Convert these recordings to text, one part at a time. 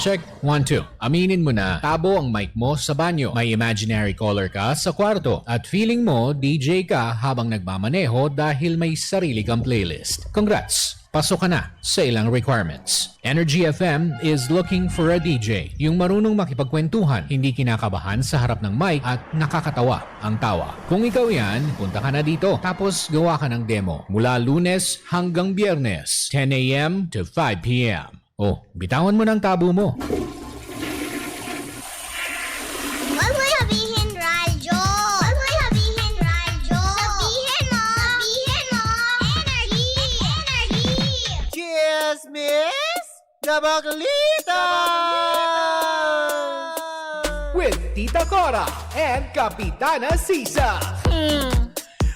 Check 1, 2. Aminin mo na tabo ang mic mo sa banyo. May imaginary caller ka sa kwarto. At feeling mo DJ ka habang nagmamaneho dahil may sarili kang playlist. Congrats! Pasok ka na sa ilang requirements. Energy FM is looking for a DJ. Yung marunong makipagkwentuhan, hindi kinakabahan sa harap ng mic at nakakatawa ang tawa. Kung ikaw yan, punta ka na dito. Tapos gawa ka ng demo. Mula Lunes hanggang Biyernes, 10 a.m. to 5 p.m. Oh, bitawan mo ng tabo mo. Huwag mo sabihin radyo. Huwag mo sabihin radyo. Sabihin mo. Sabihin mo. Energy. Energy. Cheers, miss! Gabaglita! With Tita Cora and Kapitana Sisa.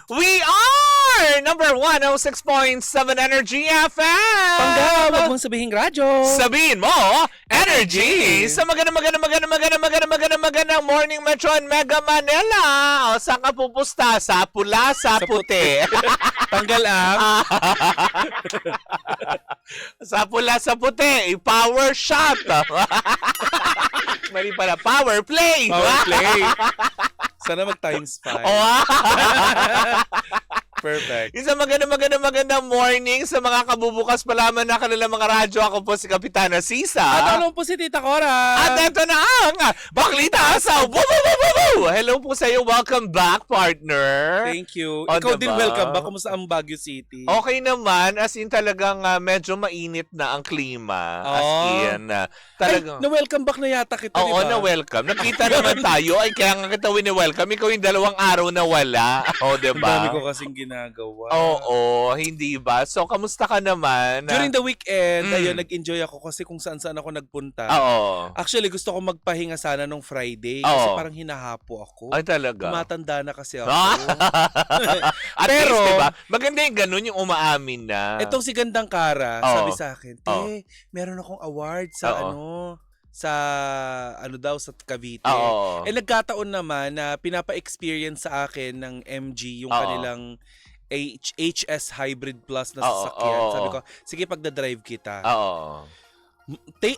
We are number 106.7 Energy FM! Pangga, wag mong sabihin radyo. Sabihin mo, Energy! Sa magandang morning Metro and Mega Manila! O, saan ka pupusta? Sa pula, sa puti. Tanggal ang. Sa pula, sa puti. Power shot. Mali pala, power play. Power play. Sana mag times 5. Oh, Perfect. Isang magandang morning sa mga kabubukas pa lamang na kanilang mga radyo. Ako po si Kapitana Sisa. At ano po si Tita Cora? At ito na ang Baklita sa Bububububu! Hello po sa iyo. Welcome back, partner. Thank you. O, Ikaw diba? din welcome ba? Kumusta ang Baguio City? Okay naman. As in talagang medyo mainit na ang klima. As in. Talagang... na-welcome back na yata kita, Oo, diba? na-welcome. Nakita naman tayo. Ay, kaya nga kita wini-welcome. Ikaw yung 2 araw na wala. O, Ang diba? dami ko kasing ginagawa. Oo, hindi ba? So, kamusta ka naman? During the weekend, ayun, nag-enjoy ako kasi kung saan-saan ako nagpunta. Oo. Actually, gusto ko magpahinga sana nung Friday kasi Oo. parang hinahapo ako. Ay, talaga? Tumatanda na kasi ako. At Pero- least, diba? Maganda yung ganun, yung umaamin na. Etong si Gandang Kara, Oo. sabi sa akin, meron akong award sa Oo. sa Cavite. Oo. Nagkataon naman na pinapa-experience sa akin ng MG yung Oo. kanilang HS Hybrid Plus na Oo, sasakyan. oo. Sabi ko, sige pagdadrive kita. Oo.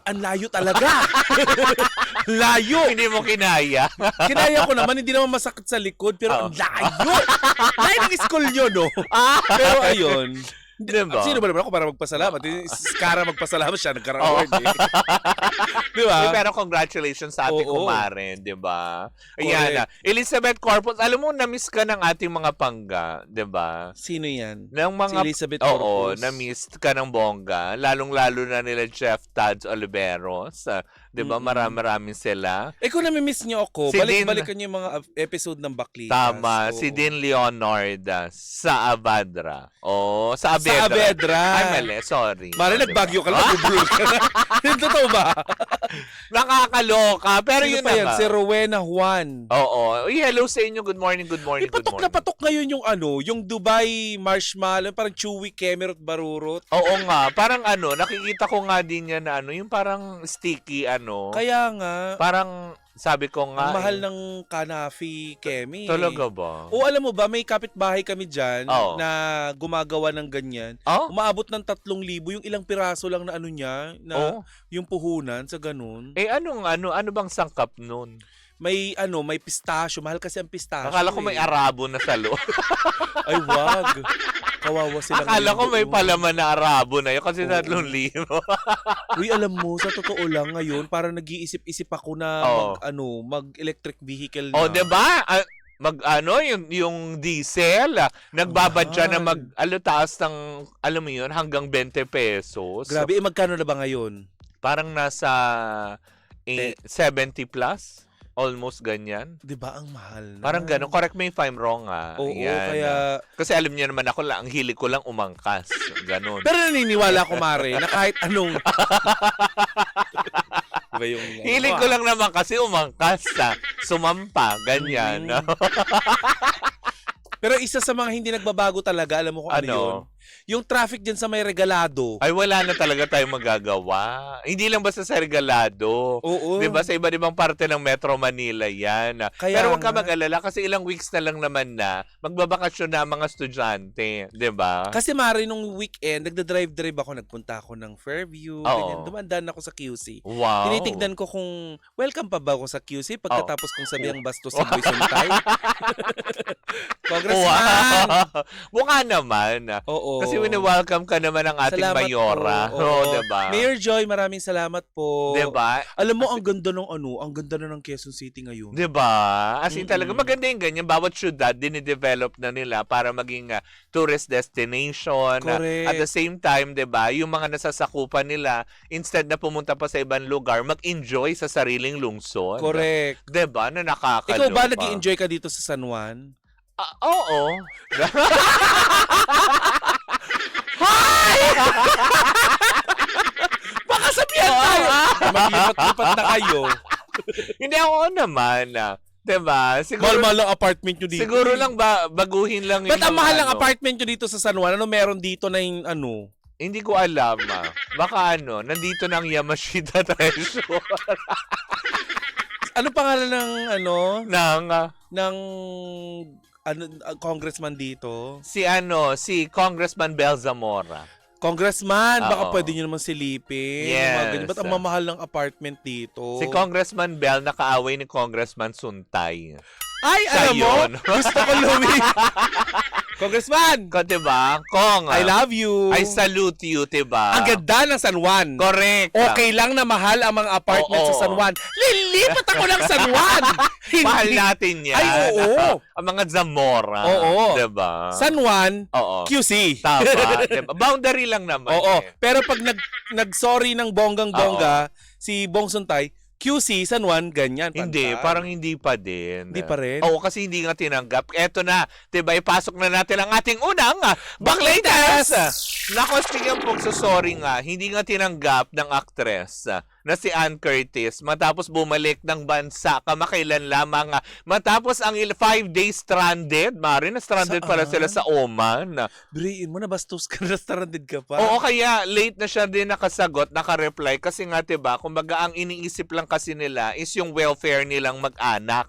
Ang layo talaga. Layo. Hindi mo kinaya. Kinaya ko naman, hindi naman masakit sa likod, pero ang layo. Layo ng school yun, no? Pero ayun. Diba? Sino ba naman ako para magpasalamat? Si Kara magpasalamat siya, nagka-award eh. Di Uy, ba? pero congratulations sa ating Oo. kumaren, di ba? Ayan na. Elizabeth Corpus, alam mo, na-miss ka ng ating mga pangga, di ba? Sino yan? Ng mga, Si Elizabeth oo, Corpus. na-miss ka ng bongga. Lalong-lalo na nila Jeff Tads Oliveros. Di ba? Marami sila. Kung nami-miss niyo ako, Si balik-balikan niyo yung mga episode ng Baklita. Tama. Si Dean Leonard sa Abadra. Oh, sa Abedra. Sa Abedra. Ay, mali. Sorry. Mari, Diba? nagbagyo ka lang, bubulol ka na. Yung totoo ba? Nakakaloka. Pero Sino yun pa yan? na Si Rowena Juan. Oo. Uy, hello sa inyo. Good morning, good morning, good Patok morning. na patok ngayon yung Dubai marshmallow, parang chewy kemerot barurot. Oo nga. Parang nakikita ko nga din yan na yung parang sticky Kaya nga, Parang sabi ko nga. ang mahal ng Kanafi Kemi. Talaga ba? O alam mo ba, may kapitbahay kami dyan Oo. na gumagawa ng ganyan. Oh? Umaabot ng 3,000 yung ilang piraso lang na niya, na Oo. yung puhunan sa ganun. Ano bang sangkap nun? May pistachio. Mahal kasi ang pistachio. Akala ko may arabo na sa loob. Ay, wag. Kawawa sila. Akala ko may ngayon. palaman na arabo na yun kasi Oo. 3,000. Uy, alam mo, sa totoo lang ngayon, parang nag-iisip-isip ako na Oo. mag-electric vehicle na. O, diba? Yung diesel, nagbabadya na taas ng, alam mo yun, hanggang 20 pesos. Grabe, magkano na ba ngayon? Parang nasa 70 plus. Almost ganyan. Di ba ang mahal na? Parang gano'n. Correct me if I'm wrong, ha? Oo, Yan. kaya... Kasi alam niyo naman ako lang, ang hilig ko lang umangkas. Gano'n. Pero naniniwala ko, Mare, na kahit anong... Diba yung... Hilig ko lang naman kasi umangkas, sumampa, ganyan. Pero isa sa mga hindi nagbabago talaga, alam mo kung ano yun? Yung traffic dyan sa may Regalado. Ay, wala na talaga tayong magagawa. Hindi lang basta sa Regalado. Oo. Di ba? Sa iba't ibang parte ng Metro Manila yan. Kaya Pero huwag ka nga. mag-alala kasi ilang weeks na lang naman na magbabakasyon na ang mga estudyante. Di ba? Kasi Mari, nung weekend, nagda-drive-drive ako, nagpunta ako ng Fairview. Oo. Ganyan. Dumandaan ako sa QC. Wow. Tinitignan ko kung welcome pa ba ako sa QC pagkatapos kong sabihang bastos si Boy Suntay. Congressman! Wow. Mukha naman. Oo. Kasi wini-welcome ka naman ng ating Salamat mayora. po. Oo, Oo. diba? Mayor Joy, maraming salamat po. Diba? Alam mo, ang ganda ng ang ganda na ng Quezon City ngayon. Diba? As in talaga, maganda yung ganyan. Bawat syudad, dinidevelop na nila para maging tourist destination. Correct. At the same time, diba, yung mga nasasakupan nila, instead na pumunta pa sa ibang lugar, mag-enjoy sa sariling lungsod. Correct. Diba? Na nakakaloka. Ikaw ba nag-enjoy ka dito sa San Juan? Oo. Baka sabihan tayo! Maglipat-lipat na kayo. Hindi ako naman. Diba? Mahal-mahal ang apartment nyo dito. Siguro lang baguhin lang yung Ba't ang mga mahal ng ano. apartment nyo dito sa San Juan? Ano meron dito na yung ano? Hindi ko alam. Baka nandito na ang Yamashita Treasure. Ano pangalan ng ng congressman dito? si Congressman Bel Zamora. Congressman, baka Oo. pwede nyo naman silipin. Yes. Mga ganyan. Ba't ang mamahal ng apartment dito? Si Congressman Bel nakaaway ni Congressman Suntay. Ay, Siya alam mo? yun. Gusto ko lumik. Congressman, Ko, diba? Kong, I love you. I salute you, diba? Ang ganda ng San Juan. Correct. Okay lang na mahal ang mga apartment Oo. sa San Juan. Lilipat ako ng San Juan. Mahal natin yan. Ay, oo. Ang mga Zamora. Oo. Diba? San Juan, Oo. QC. Tama. Diba? Boundary lang naman. Oo. Eh. Pero pag nag-sorry ng bonggang-bongga, si Bong Suntay, QC, San Juan, ganyan. Hindi, pantay. parang hindi pa din. Hindi pa rin? Oo, kasi hindi nga tinanggap. Eto na, diba, ipasok na natin ang ating unang Backlatest! Nako, speaking of sorry nga, hindi nga tinanggap ng actress na si Ann Curtis matapos bumalik ng bansa kamakailan lamang matapos ang 5 days stranded. Mari, na stranded pala Saan? sila sa Oman. Biriin mo, nabastos ka na, stranded ka pa. Oo, kaya late na siya din nakasagot, nakareply kasi nga 'di ba, kumbaga ang iniisip lang kasi nila is yung welfare nilang mag-anak.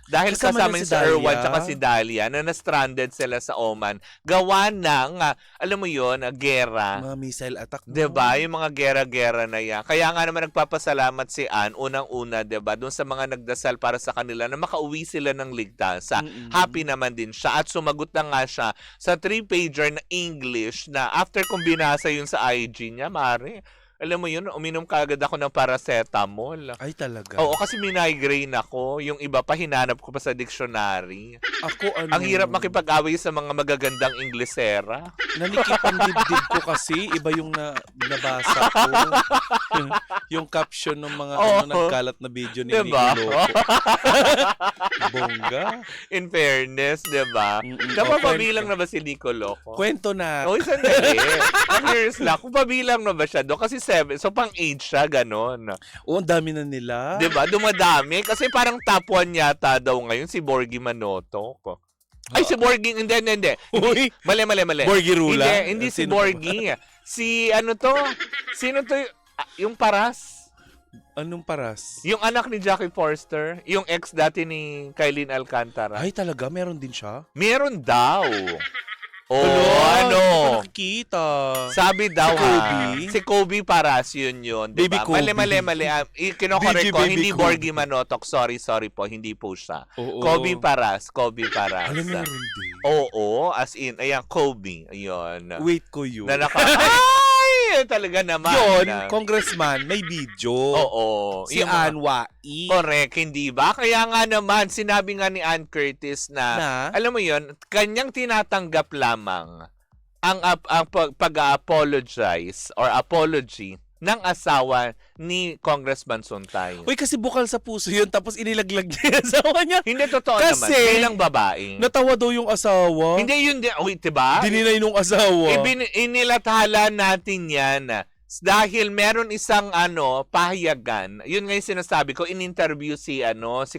Dahil Kasama kasama na si si Dalia. Erwan at si Dalia na na-stranded sila sa Oman. Gawa ng, alam mo yon, gera. Mga missile attack. no? 'Di ba? Yung mga gera-gera na yan. Kaya nga naman nagpapasalamat si Ann unang-una, 'di ba? Doon sa mga nagdasal para sa kanila na makauwi sila ng ligtas. Happy naman din siya at sumagot na nga siya sa 3-pager na English na after kong binasa yun sa IG niya, Mari. Alam mo yun, uminom kagad ako ng paracetamol. Ay, talaga. Oo, kasi migraine ako. Yung iba pa, hinanap ko pa sa dictionary. Ako, ano? Ang hirap makipag-away sa mga magagandang Inglesera. Nanikip ang dibdib ko kasi. Iba yung nabasa ko. yung caption ng mga Oo. nagkalat na video ni Diba? Nico Loco. Bongga. In fairness, di ba? Mm-mm. Napapabilang na ba si Nico Loco? Kwento na. Uy, sandali. Ang curious lang, kung pabilang na ba siya doon? Kasi 7, so pang 8 siya, ganon. Oo, ang dami na nila. Di ba? Dumadami. Kasi parang top 1 yata daw ngayon si Borgie Manotok. Ay, si Borgie, hindi. Uy, Mali. Borgie Rula? Hindi si Sino Borgie. Si ano to? Sino to? Yung Paras? Anong paras? Yung anak ni Jackie Forster? Yung ex dati ni Kylene Alcantara? Ay, talaga? Meron din siya? Meron daw. Oh, Wala, ano? hindi ko nakikita. Sabi daw Si Kobe? Si Kobe Paras, yun. Baby Diba? Kobe. Mali. Kinokorek ko, Baby hindi Kobe. Borgie Manotok. Sorry po, hindi po siya. Oo. Kobe Paras. Alam, meron din. Oo, as in, ayan, Kobe. Ayun. Wait ko yun. Na Ay! Talaga naman. Yun, congressman, may video. Oo. Si Yung mga- Ann Wai. Correct, hindi ba? Kaya nga naman, sinabi nga ni Ann Curtis na, Na? alam mo yun, kanyang tinatanggap lamang ang pag-apologize or apology ng asawa ni Congressman Suntay. Uy, kasi bukal sa puso yun, tapos inilaglag niya sa asawa niya. Hindi totoo Kasi- naman. Bilang babae. Natawa daw yung asawa. Hindi yun din. Uy, diba? Dininay nung asawa. Inilathala natin yan dahil meron isang pahayagan. Yun nga yung sinasabi ko, in-interview si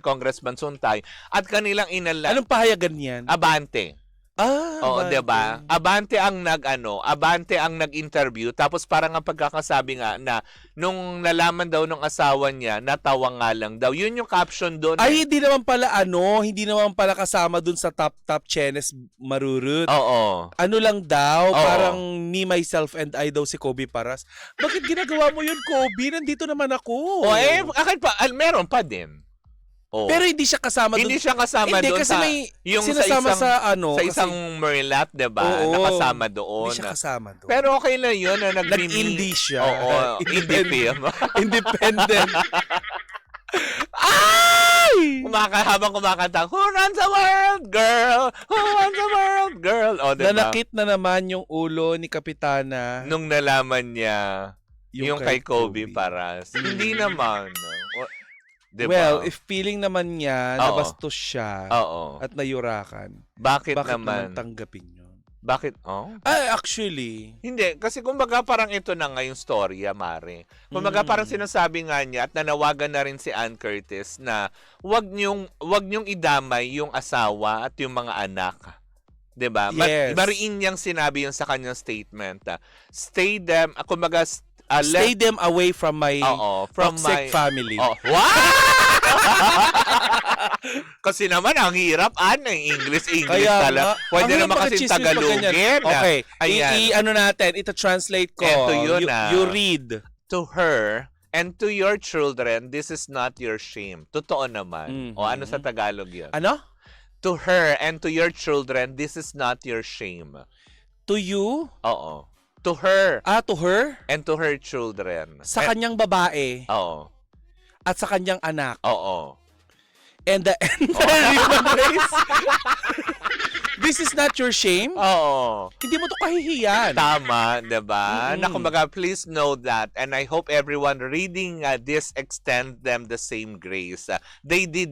Congressman Suntay at kanilang inala. Anong pahayagan yan? Abante. Oo, 'di ba? Abante ang nag-interview tapos parang ang pagkakasabi nga na nung nalaman daw ng asawa niya, natawa nga lang daw. Yun yung caption doon. Ay, hindi naman pala kasama dun sa top Chenes Marurut. Oo. Ano lang daw, Oo. parang me, myself, and I daw si Kobe Paras. Bakit ginagawa mo yun, Kobe? Nandito naman ako. Akin pa, meron pa din. Oh. Pero hindi siya kasama Hindi dun. siya kasama Hindi, doon kasi sa may yung sinasama sa sa isang Merlat, 'di ba? Oo. Nakasama doon. Hindi siya kasama doon. Pero okay na 'yun na Nag-indie siya. Oo, indie film. Independent. Ay! Habang kumakanta, Who runs the world, girl? Who runs the world, girl? O, diba? Nanakit na naman yung ulo ni Kapitana. Nung nalaman niya yung kay Kobe Paras. Hindi naman. No? Diba? Well, if feeling naman niya, Oo. nabastos siya Oo. at nayurakan, Bakit bakit naman? naman tanggapin yun? Bakit? Oh? Ay, actually, Hindi, kasi kumbaga parang ito na nga yung storya, Mare. Kumbaga parang sinasabi nga niya at nanawagan na rin si Ann Curtis na wag niyong idamay yung asawa at yung mga anak. 'Di ba? Yes. Mariin niyang sinabi yun sa kanyang statement. Stay them, kumbaga stay them away from my from toxic family. Oh, wow! Kasi naman ang hirap ng English talaga. Pwede naman kasi Tagalogin. Okay, Ayan. ano natin, ito-translate ko. Eto yun, you read. To her and to your children, this is not your shame. Totoo naman. O ano sa Tagalog yun? Ano? To her and to your children, this is not your shame. To you? Oo. To her To her? and to her children. Sa kanyang babae Oo. at sa kanyang anak. Oo. And the entire human race. This is not your shame? Oo. Hindi mo to kahihiyan. Tama, diba? Na kumbaga, please know that and I hope everyone reading this extend them the same grace. They did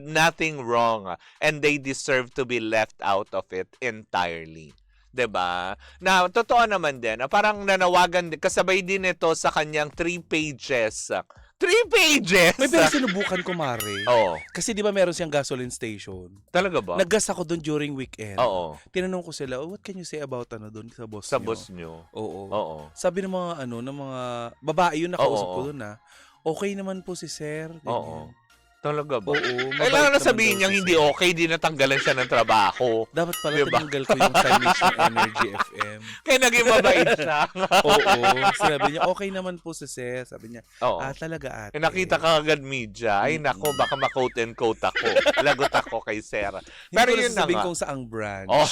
nothing wrong and they deserve to be left out of it entirely. 'Di ba? Na totoo naman din, parang nanawagan kasabay din ito sa kanyang 3 pages. 3 pages. May pero sinubukan ko, Mare. Oo. Kasi di ba meron siyang gasoline station? Talaga ba? Naggas ako doon during weekend. Oo. Tinanong ko sila, what can you say about doon sa boss Sa niyo? boss nyo. Oo. Oo. Sabi ng mga ng mga babae yun nakausap Oo. ko doon okay naman po si sir. Ganyan. Oo. Talaga ba? Oo. Kailangan na mabait sabihin naman daw niyang si hindi sir. okay, di natanggalan siya ng trabaho. Dapat pala Diba? tinanggal ko yung signage ng Energy FM. Kaya naging mabait siya. Oo. Sabi niya, okay naman po si sir. Sabi niya, Oo. talaga ate. Nakita ka agad media. Ay nako, baka ma-quote and quote ako. Lagot ako kay Sarah. Hindi Pero ko na yun na sasabihin nga. kung saang branch. Oh.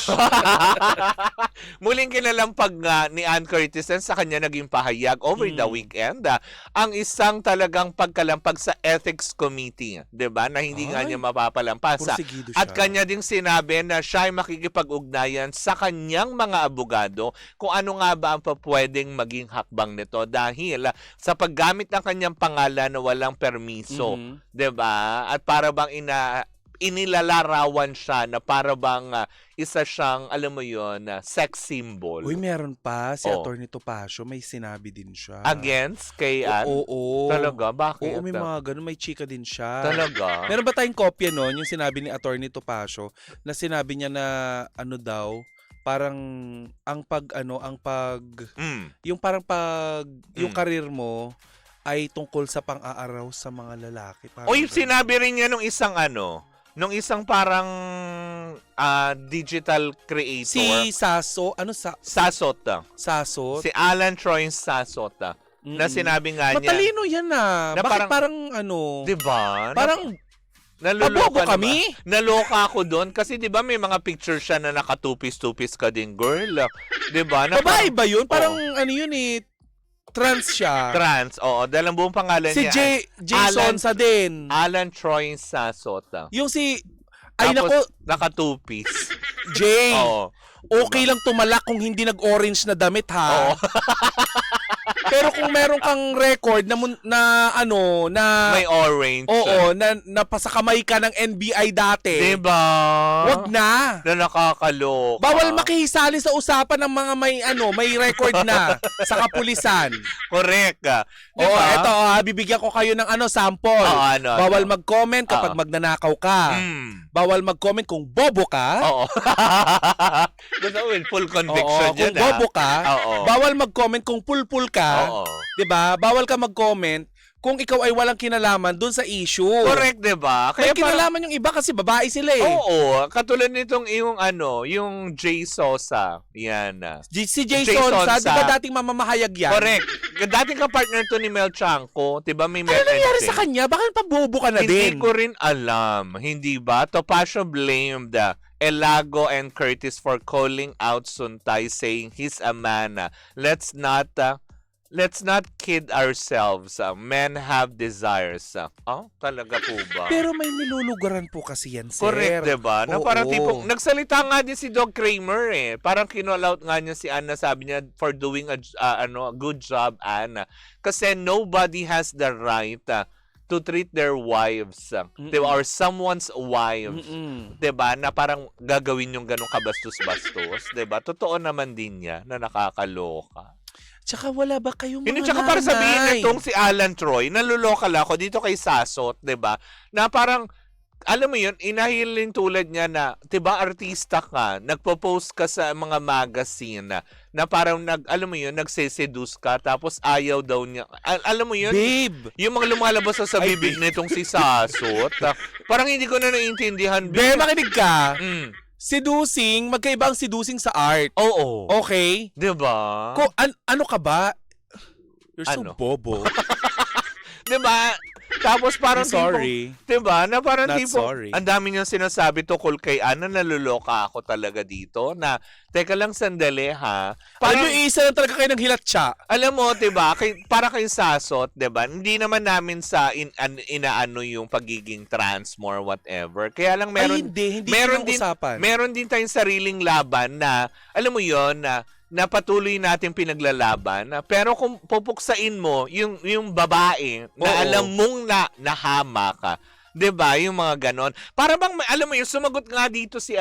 Muling kinalampag nga ni Ann Curtis sa kanya naging pahayag over the weekend ang isang talagang pagkalampag sa ethics committee, 'di ba? Na hindi nga Ay. niya mapapalampasan. Porsigido At siya. kanya ding sinabi na siya ay makikipag-ugnayan sa kanyang mga abogado kung ano nga ba ang pwedeng maging hakbang nito dahil sa paggamit ng kanyang pangalan na walang permiso, 'di ba? At para bang inilalarawan siya na para bang isa siyang, alam mo yon, sex symbol. Uy, meron pa. Si Oh. Atty. Topacio, may sinabi din siya. Against kay Ann? Oo. Talaga? Bakit? Oo, may mga ganun. May chika din siya. Talaga? Meron ba tayong kopya nun? Yung sinabi ni Atty. Topacio na sinabi niya na parang yung parang yung karir mo ay tungkol sa pang-aaraw sa mga lalaki. Parang Uy, ganun. sinabi rin niya nung isang parang digital creator. Si Saso, Sasot. Saso? Si Alan Troy Sasot. Na sinabi nga niya. Matalino yan na bakit parang Diba? parang Naloloka Pabobo kami? Naloka ako doon kasi 'di ba may mga picture siya na nakatupis-tupis ka din, girl. 'Di ba? babae ba yun? Parang trans siya. Trans. Oo, dahil ang buong pangalan Si niya Jason sa din. Alan Troy Sasot. Yung si Tapos, nakatupis. Jay. Oo. Okay lang tumalak kung hindi nag-orange na damit, ha? Oo. Pero kung meron kang record na May orange. oo, na napasakamay ka ng NBI dati. Diba? Wag na. Na nakakaloka. Bawal makihisali sa usapan ng mga may record na sa kapulisan. Correct. Oo, eto, bibigyan ko kayo ng sample. Bawal mag-comment kapag magnanakaw ka. Bawal mag-comment kung bobo ka. Oo. Gusto mo with full conviction Oo, yun, kung bobo ka. Oo. Bawal mag-comment kung pulpul ka. Oo. 'Di ba? Bawal ka mag-comment kung ikaw ay walang kinalaman dun sa issue. Correct, diba? May kinalaman yung iba kasi babae sila eh. Oo. Katulad nitong yung Jay Sosa. Yan. Si Jay Jay Sonsa, Sonsa. di ba dating mamamahayag yan? Correct. Dating ka-partner to ni Mel Chanco. Diba may Ano Mel nangyari and sa kanya? Bakit pabobo ka na Hindi din? ko rin alam. Hindi ba? Topacio blamed Elago and Curtis for calling out Suntay saying he's a man. Let's not kid ourselves. Men have desires. Talaga po ba? Pero may nilulugaran po kasi yan, sir. Correct, diba? Na Oo. parang tipong, nagsalita nga din si Doc Kramer eh. Parang kinall out nga niya si Anna, sabi niya, for doing a good job, Anna. Kasi nobody has the right to treat their wives, diba? Or someone's wives. Diba? Na parang gagawin yung ganong kabastos-bastos. Diba? Totoo naman din niya na nakakaloka. Tsaka wala ba kayong Hindi, mga tsaka para sabihin nanay? nitong si Alan Troy, nalulokal ako dito kay Sasot, 'di ba? Na parang alam mo 'yun, inahilin tulad niya na 'di ba artista ka, nagpo-post ka sa mga magazine na parang alam mo 'yun, nagse-seduce ka tapos ayaw daw niya. Alam mo 'yun? Babe! Yung mga lumalabas sa bibig nitong si Sasot, parang hindi ko na naiintindihan. Babe, makinig ka! Mm. Seducing, magkaiba ang seducing sa art. Oo. Okay? 'Di ba? Ano ka ba? You're so Ano? bobo. 'Di ba? Tapos parang I'm sorry. tipong, 'di ba? Na parang Not tipong, sorry. ang dami niyang sinasabi tungkol kay Ana, naluloka ako talaga dito. Na, teka lang sandali ha. Parang Parang, isa lang talaga kayo ng hilatsa. alam mo, 'di ba? Para kay Sasot, 'di ba? Hindi naman namin sa inaano yung pagiging trans more whatever. Kaya lang meron Hindi meron yun ang din usapan. meron din tayong sariling laban na alam mo 'yon na patuloy natin pinaglalaban. Pero kung pupuksain mo yung babae na Oo. alam mong nahama ka, 'di ba? Yung mga ganon. Para bang alam mo yung sumagot nga dito si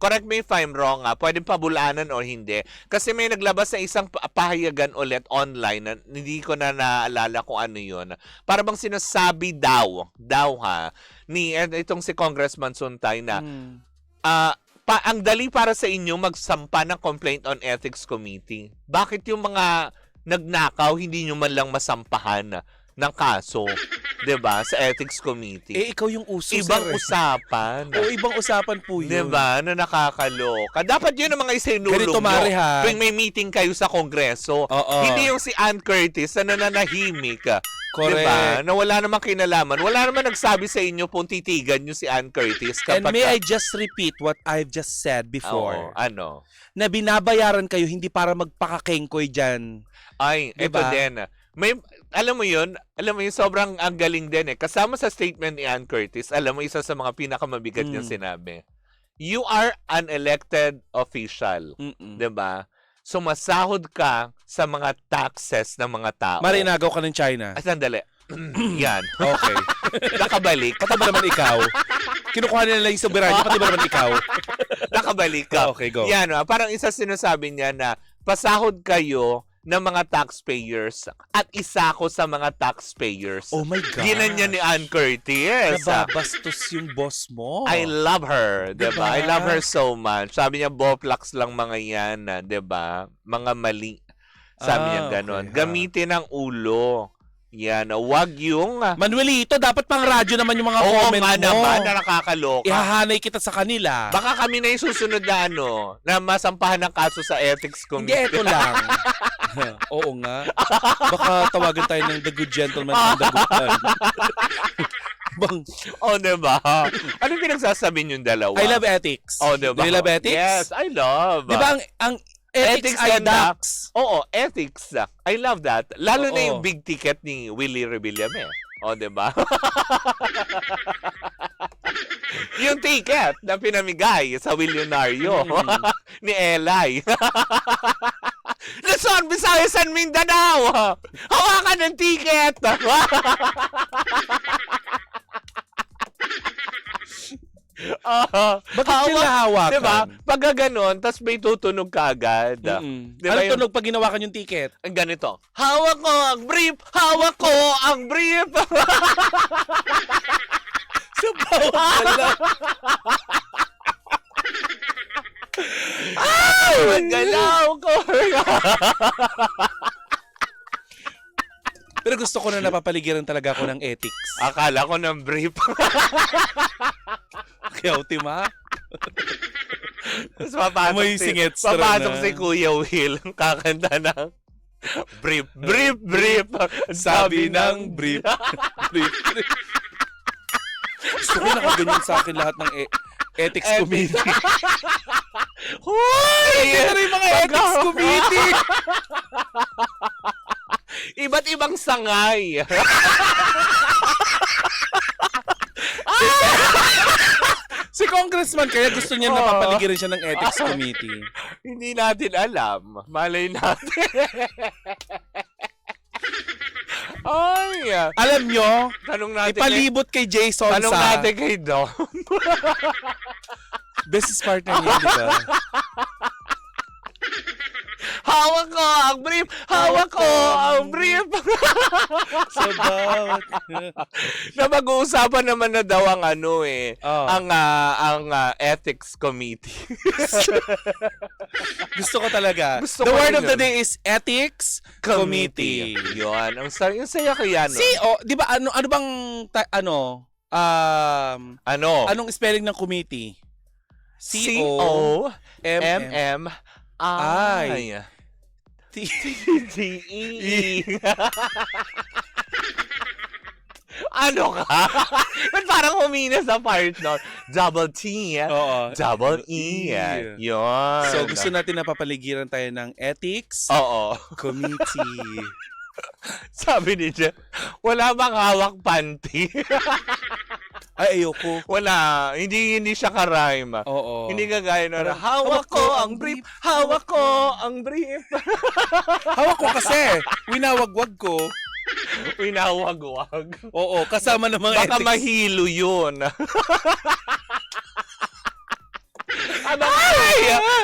correct me if I'm wrong, pwedeng pabulaanan o hindi. Kasi may naglabas na isang pahayagan ulit online na hindi ko na naalala kung ano yun. Para bang sinasabi daw ni itong si Congressman Suntay na ang dali para sa inyo magsampa ng complaint on ethics committee. Bakit yung mga nagnakaw hindi nyo man lang masampahan ng kaso, 'di ba, sa ethics committee? Ikaw yung uso, Ibang sir. usapan. Oo, ibang usapan po yun. 'Di ba? Na nakakaloka. Dapat 'yun ang mga isinulong Ganito, Mari, ha? tuwing may meeting kayo sa Kongreso. Oo. Hindi yung si Ann Curtis na nananahimik. Correct. Diba? Na wala namang kinalaman. Wala namang nagsabi sa inyo kung titigan nyo si Ann Curtis. And may I just repeat what I've just said before? Ano? Na binabayaran kayo hindi para magpakakengkoy dyan. Ay, ito Diba? din. May, alam mo yun, sobrang ang galing din eh. Kasama sa statement ni Ann Curtis, alam mo, isa sa mga pinakamabigat niyang sinabi. You are an elected official. Diba? Sumasahod ka sa mga taxes ng mga tao. Marinagaw ka ng China. Sandali. Yan. Okay. Nakabalik. Pati ba naman ikaw? Kinukuha nila yung soberanya, pati ba naman ikaw? Nakabalik ka. Okay, go. Yan, parang isa sinasabi niya na pasahod kayo ng mga taxpayers at isa ko sa mga taxpayers. Oh my God. Ginanya ni Ann Curtis. Nababastos yung boss mo. I love her, 'di ba? Diba? I love her so much. Sabi niya, boplax lang mga yan, 'di ba? Mga mali. Sabi niya ganon. okay, ha. Gamitin ang ulo. Yan, wag yung Manuelito, dapat pang radyo naman yung mga oo comment nga mo. naman, na nakakaloka. Ihahanay kita sa kanila. Baka kami na yung susunod na na masampahan ng kaso sa ethics Hindi, committee. eto lang. Oo nga. Baka tawagan tayo ng The Good Gentleman and The Good Man. Bang, Oh, diba? Anong pinagsasabi yung dalawa? I love ethics. Oh, diba? Do you love ethics? Yes, I love. Di ba ang ethics ay and ducks? Oo, ethics. I love that. Lalo na Oo. yung big ticket ni Willie Rebillame. Oh, diba? Yung ticket na pinamigay sa Willionario ni Eli. Let's on Visayas and Mindanao. Hawakan ng ticket. Bakit sila hawakan? Diba? Pag ganon, tas may tutunog ka agad. Diba Ano tunog pag ginawakan yung ticket? Ang ganito. Hawak ko ang brief! Hawak ko ang brief! Sa bawat pala. Magalaw ko! Pero gusto ko na napapaligiran talaga ako ng ethics. Akala ko ng brief. Kaya ultima. Tapos papasok May singets na. papasok si Kuya Will, kakanta ng brief, brief, brief. Sabi ng brief. Brief. Gusto ko nakaganyan sa akin lahat ng ethics committee. Hoy! Ito na yung mga ethics committee. Iba't ibang sangay. Si Congressman kaya gusto niya napapaligiran siya ng ethics committee. Hindi natin alam. Malay natin. Ay, Alam nyo, tanong natin ipalibot kay Jason tanong sa natin kay Dom. business partner niya, di ba? Hawak ko ang brief! Hawak ko ang brief! Sa bawat... Na mag-uusapan naman na daw ang ano Oh. ang ethics committee. Gusto ko talaga. Gusto The ko word rin of the yun. day is ethics committee. Yun. Ang saya kaya no? Di ba ano bang anong spelling ng committee? C-O-M-M-I. T-E. Ano ka? Ba't parang humina sa part no? Double T. Oo. Double E. Yun. So gusto natin na papaligiran tayo ng ethics Oo. committee. Sabi ni Jeff, wala bang hawak panty? Ay, ayoko. Wala. Hindi siya ka-rhyme. Oo. Hindi kagaya na hawak ko ang brief. Hawak ko ang brief. Hawak ko kasi. Winawagwag ko. Winawagwag. Oo, kasama ng mga Baka ethics. mahilo yun.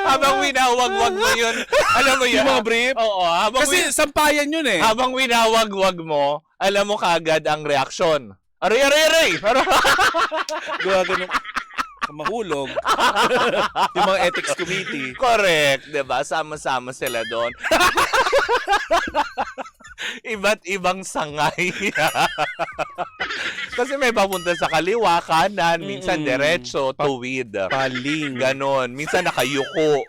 Habang winawagwag mo yun. Alam mo yun? Yung mga brief? Oo. Kasi sampayan yun eh. Habang winawagwag mo, alam mo kagad ang reaksyon. Aray, aray, aray! Gawa ganun. Mahulog. Yung mga ethics committee. Correct, 'di ba? Sama-sama sila doon. Iba't ibang sangay. Kasi may papunta sa kaliwa, kanan, minsan diretso, tuwid. Paling. Ganon. Minsan nakayuko.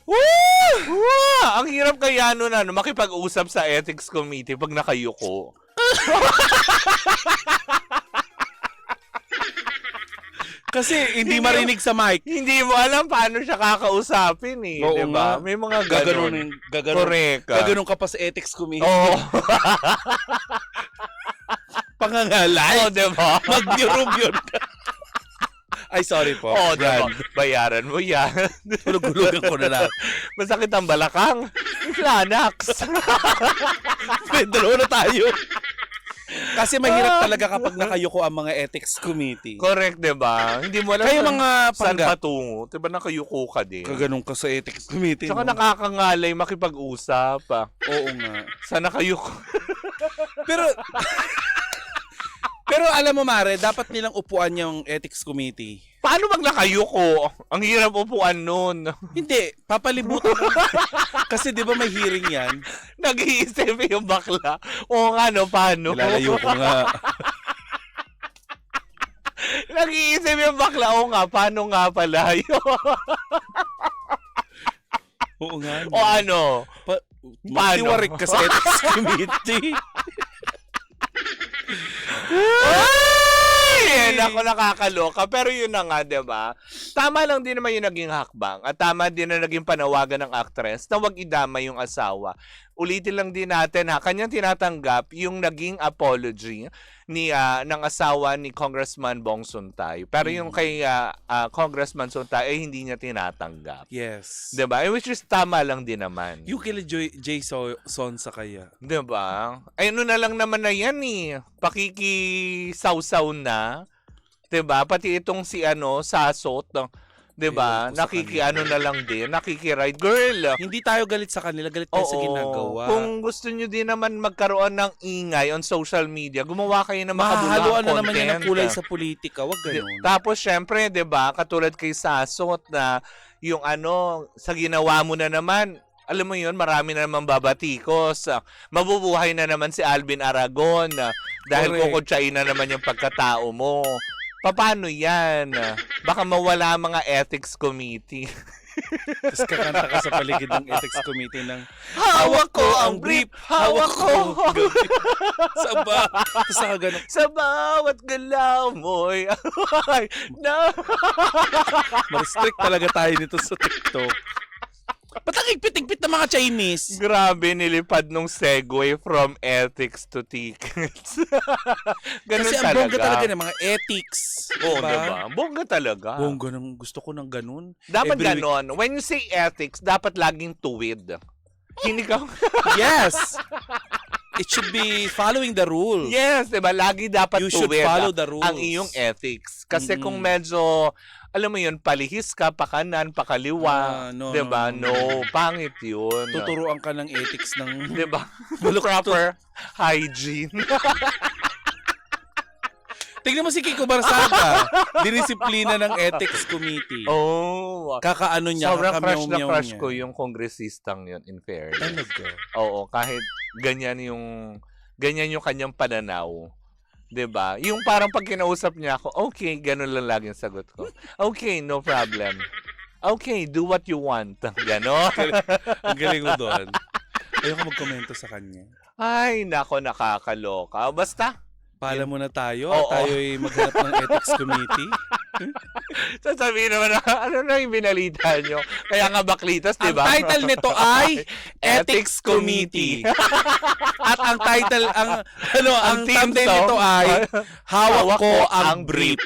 Woo! Ang hirap kaya nun, makipag-usap sa ethics committee pag nakayuko. Kasi hindi marinig sa mic. Hindi mo alam paano siya kakausapin eh. Oo diba? nga. May mga ganon. Correct. Gaganon ka pa sa ethics committee. Oo. Pangangalay. Oo, diba? Mag-yun ka. Ay, sorry po. Oo, diba? Brad. Bayaran mo yan. Hulog-hulugan ko na lang. Masakit ang balakang. Flanax. Pedro na tayo. Kasi mahirap talaga kapag nakayuko ang mga ethics committee. Correct, diba? Hindi mo alam Kayo mga saan panggap. patungo. Diba nakayuko ka din? Kaganon ka sa ethics committee. Tsaka no? nakakangalay makipag-usap. Oo nga. Saan nakayuko? Pero alam mo Mare, dapat nilang upuan yung ethics committee. Paano pag nakayuko? Ang hirap upuan nun. Hindi, papalibutan mo. Kasi di ba may hearing yan? Nag-iisip yung bakla. Oo nga, no? Paano? Nilalayo ko nga. Nag-iisip yung bakla. Oo nga, paano nga pala yun? Oo nga. O ano? Magtiwarik ka sa ethics committee. Ay! Ako nakakaloka. Pero yun na nga, diba? tama lang din naman yung naging hakbang at tama din na naging panawagan ng actress na wag idama yung asawa. Ulitin lang din natin kanyang tinatanggap yung naging apology ng asawa ni Congressman Bong Suntay. Pero yung kay Congressman Suntay ay hindi niya tinatanggap. Yes. 'Di ba? Which is tama lang din naman. Yung kila Sonsa kaya. 'Di ba? Ay ano na lang naman na yan pakikisawsaw na. 'Di ba? Pati itong si Sasot, 'di ba? Nakikiano na lang din, nakikiride. Girl, Hindi tayo galit sa kanila, galit tayo sa ginagawa. kung gusto nyo din naman magkaroon ng ingay on social media, gumawa kayo ng makabuluhang Mahahaluan content. na naman yan ng kulay sa politika, wag ganun. Tapos syempre, 'di ba? Katulad kay Sasot na yung sa ginawa mo na naman, alam mo yun, marami na naman babatikos. Mabubuhay na naman si Alvin Aragon dahil Correct. kukutsain na naman yung pagkatao mo. Paano yan? Baka mawala mga ethics committee. Tapos kakanta ka sa paligid ng ethics committee ng Hawak ko ang brief! Hawak ko! Saba! Tapos saka ganun. Sa bawat galaw mo'y Ma-restrict talaga tayo nito sa TikTok. Ba't ang higpit-higpit ng mga Chinese? Grabe, nilipad nung segue from ethics to tickets. Ganun Kasi ang bongga talaga ng mga ethics. Oo, diba? Bongga talaga. Bongga ng gusto ko ng ganun. Dapat Every week. ganon. When you say ethics, dapat laging tuwid. Hindi ka... Yes! It should be following the rules. Yes, diba? Lagi dapat You should tuwid follow the rules. ang iyong ethics. Kasi kung medyo, alam mo yun, palihis ka, pakanan, pakaliwa, no, diba? no. Pangit yun. Tuturuan ka ng ethics ng... Diba? Proper hygiene. Tignan mo si Kiko Barsaga. Dinisiplina ng ethics committee. Oh. Kakaano niya, Sobrang crush na kakamiyaw-miyaw crush niya. ko yung kongresistang yun, in fairness. Talaga. Oo, kahit ganyan yung kanyang pananaw. 'Di ba? Yung parang pag kinausap niya ako, okay, ganun lang laging sagot ko. Okay, no problem. Okay, do what you want. Ganon. Ang galing mo doon. Ayoko magkomento sa kanya. Ay, nako, nakakaloka. Basta, Paalam mo na tayo. Oo. Tayo'y maghanap ng ethics committee. sasabihin naman na, ano na yung binalita nyo? Kaya nga baklitas, di Ang ba? title nito ay Ethics Committee. At ang title, ang theme thumbnail song, nito ay Hawak ko ang brief.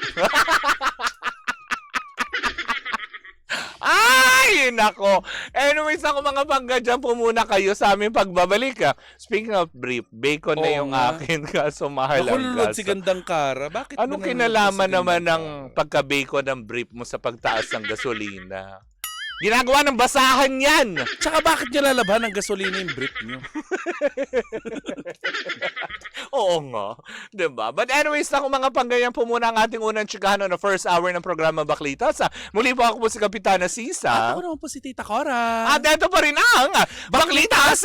Ay, nako. Anyways, ako mga pangga, dyan po muna kayo sa aming pagbabalik. Speaking of brief, bacon na Oo yung nga. akin kaso mahal ang Nakululod gas. si Gandang Kara. Bakit Anong ba nanonood kinalaman ka sa naman Gandang ng Kara? pagka-bacon ng brief mo sa pagtaas ng gasolina? Ginagawa ng basahan yan! Tsaka bakit niya lalaban ng gasolina yung brief niyo? Oo nga. Diba? But anyways, ako mga panggayan po muna ang ating unang chikahan na first hour ng programa Baklitas. Muli po ako po si Kapitana Sisa. Ako naman po si Tita Cora. At ito pa rin ang Baklitas!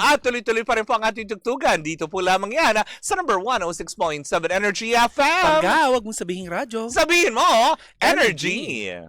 At tuloy-tuloy pa rin po ang ating tugtugan. Dito po lamang yan sa number 106.7 Energy FM. Pangga, wag mong sabihing radyo. Sabihin mo, Energy!